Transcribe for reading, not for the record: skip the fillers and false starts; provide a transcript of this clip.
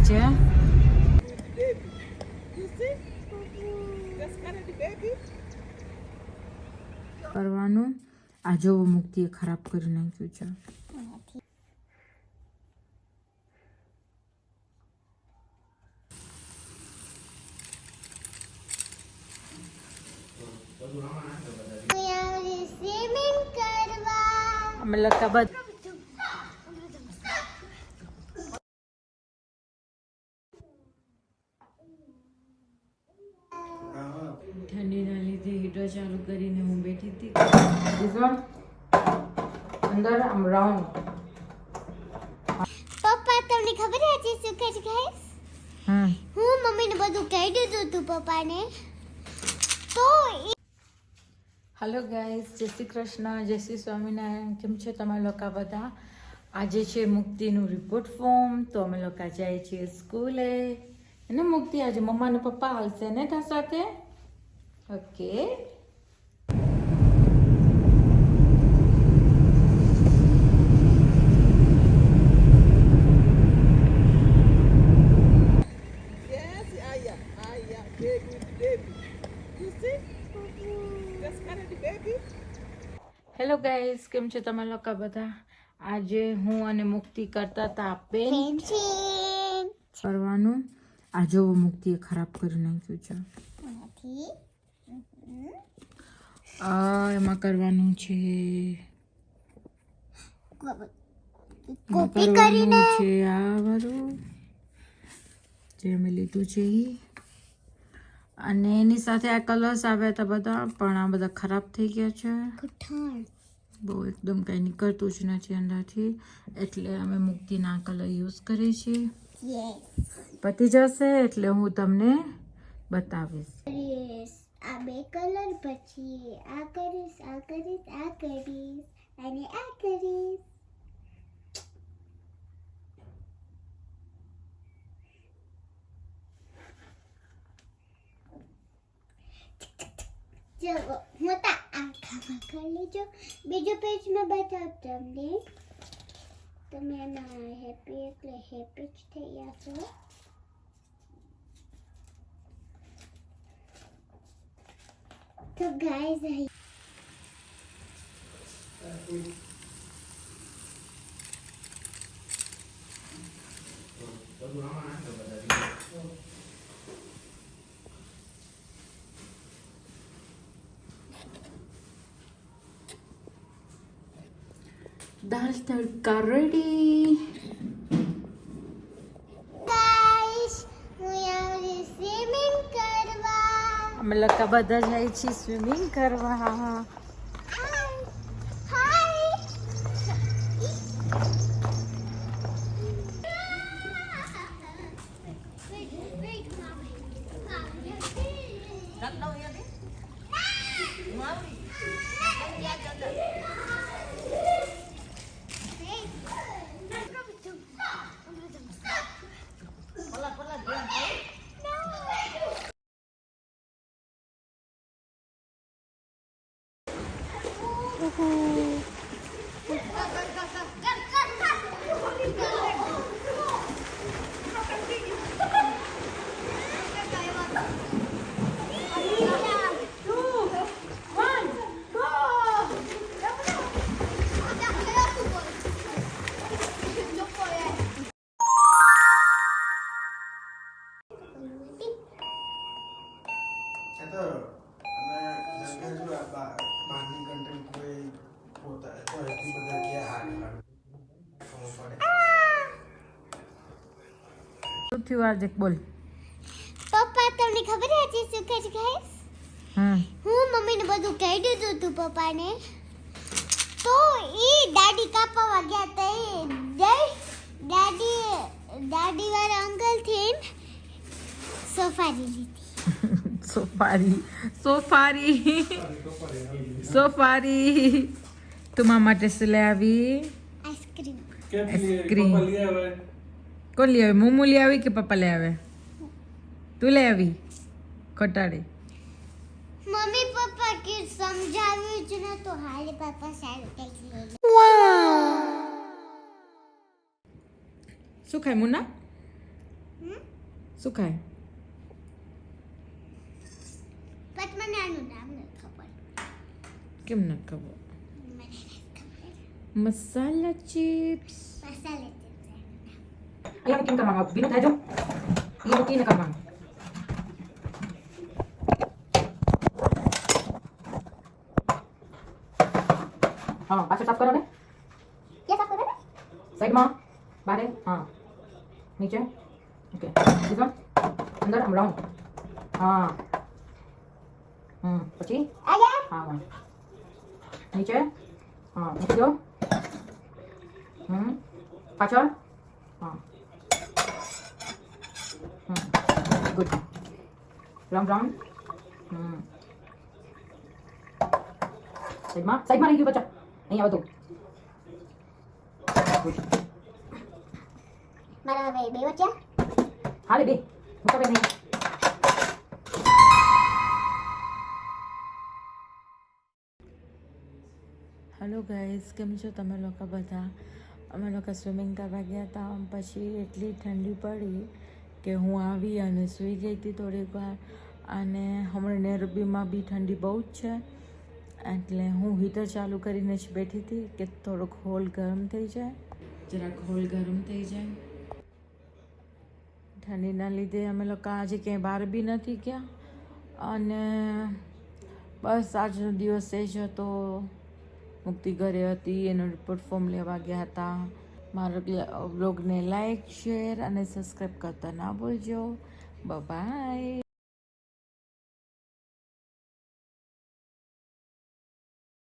છે કરવાનું. આ જોવો મુક્તિએ ખરાબ કરી નાખ્યું છે. અમે લકા બધ ઠંડીના લીધે હીટર ચાલુ કરીને હું બેઠી હતી. અંદર આમ રાઉન્ડ. પપ્પા તમને ખબર છે શું કરે ગાઈસ? હું મમ્મીને બધું કહી દીધું હતું પપ્પાને. તો હેલો ગાઈસ, જય શ્રી કૃષ્ણ, જય શ્રી સ્વામિનારાયણ. કેમ છો તમે લોકો બધા? આજે છે મુક્તિનું રિપોર્ટ ફોર્મ. તો અમે લોકો જાય છીએ સ્કૂલે. એને મુક્તિ આજે મમ્મા ને પપ્પા આવશે ને તાર સાથે? ઓકે. હેલો ગાઈસ, કેમ છો તમે લોકો બધા? આજે હું અને મુક્તિ કરતા હતા પેન્ટ કરવાનું. આ જોવો મુક્તિએ ખરાબ કરી નાખ્યું છે. એમાં કરવાનું છે કોપી કરીને છે આ વાળું જે મેં લીધું છે ઈ. અને એની સાથે આ કલર્સ આવ્યા હતા બધા, પણ આ બધા ખરાબ થઈ ગયા છે. બહુ એકદમ કઈ નીકળતું જ નથી અંદરથી, એટલે અમે મુક્તિના કલર યુઝ કરીએ છીએ. પતી જશે એટલે હું તમને બતાવીશ. આ બે કલર પછી આ કરીશ, આ કરીશ, આ કરીશ અને આ કરીશ. ચલો મોટા આખામાં કરી લેજો. બીજો પેજ માં બતાવ તમને. તમે એમાં હેપી એટલે હેપી જ થઈ જશો. તો ગાઈસ દાલ તડકા રેડી. ગાઈસ હું આવી સ્વિમિંગ કરવા. અમે લોકો બધા જાય છીએ સ્વિમિંગ કરવા. હાય સૌથી વાર દેખ બોલ. પપ્પા તમને ખબર છે શું કરે ગાઈસ? હું મમ્મીને બધું કહી દીધું હતું પપ્પાને. તો ઈ દાદી કાપવા ગયા હતા. દાદી વાળા અંકલ થી સોફારી લીધી. સોફારી. તું મારા માટે શું લઈ આવી? આઈસ્ક્રીમ. કોણ લઈ આવી? મોમો લઈ આવી કે પપ્પા લઈ આવે? તું લઈ આવી ખોટાડી. મમ્મી પપ્પા કે સમજાવ્યું જ ન તો હાલે પપ્પા સારું કઈક લઈ. શું ખાય મુન્ના? શું ખાય? પણ મને આનું નામ નથી ખબર. કેમ નથી ખબર? મને નથી ખબર. મસાલા ચિપ્સ. મસાલા ચિપ્સ એનું નામ. અહીંયા કેમ કરવાનું? બીનું થાય જો. એ મૂકીને કરવાનું. હા, પાછળ સાફ કરો ને. क्या साफ कर रहे हैं? સાઈડમાં. બારે. હા. નીચે. ઓકે. This one. અંદર આમ રાઉન્ડ. હા. પછી आ गया? હા હા. નીચે. હા, મૂકી દો. પાછળ. હા. ગુડ. Round round. સાઈડમાં રહી ગયું બચ્ચા. અહીંયા બધું. ગુડ. मारा वे बे बच्चा. હાલે બે. મોટા બે નહીં. હેલો ગાઈઝ, કેમ છો તમે લોકો બધા? અમે લોકો સ્વિમિંગ કરવા ગયા હતા. પછી એટલી ઠંડી પડી કે હું આવી અને સૂઈ ગઈ હતી થોડીક વાર. અને હમણાં નેરબીમાં બી ઠંડી બહુ જ છે, એટલે હું હીટર ચાલુ કરીને જ બેઠી હતી કે થોડોક હોલ ગરમ થઈ જાય, જરાક હોલ ગરમ થઈ જાય. ઠંડીના લીધે અમે લોકો આજે ક્યાંય બહાર બી નથી ગયા. અને બસ આજનો દિવસ એ જ હતો. મુક્તિ ઘરે હતી, એનો રિપોર્ટ ફોર્મ લેવા ગયા હતા. મારા બ્લોગને લાઈક, શેર અને સબસ્ક્રાઈબ કરતા ના ભૂલજો. બાય.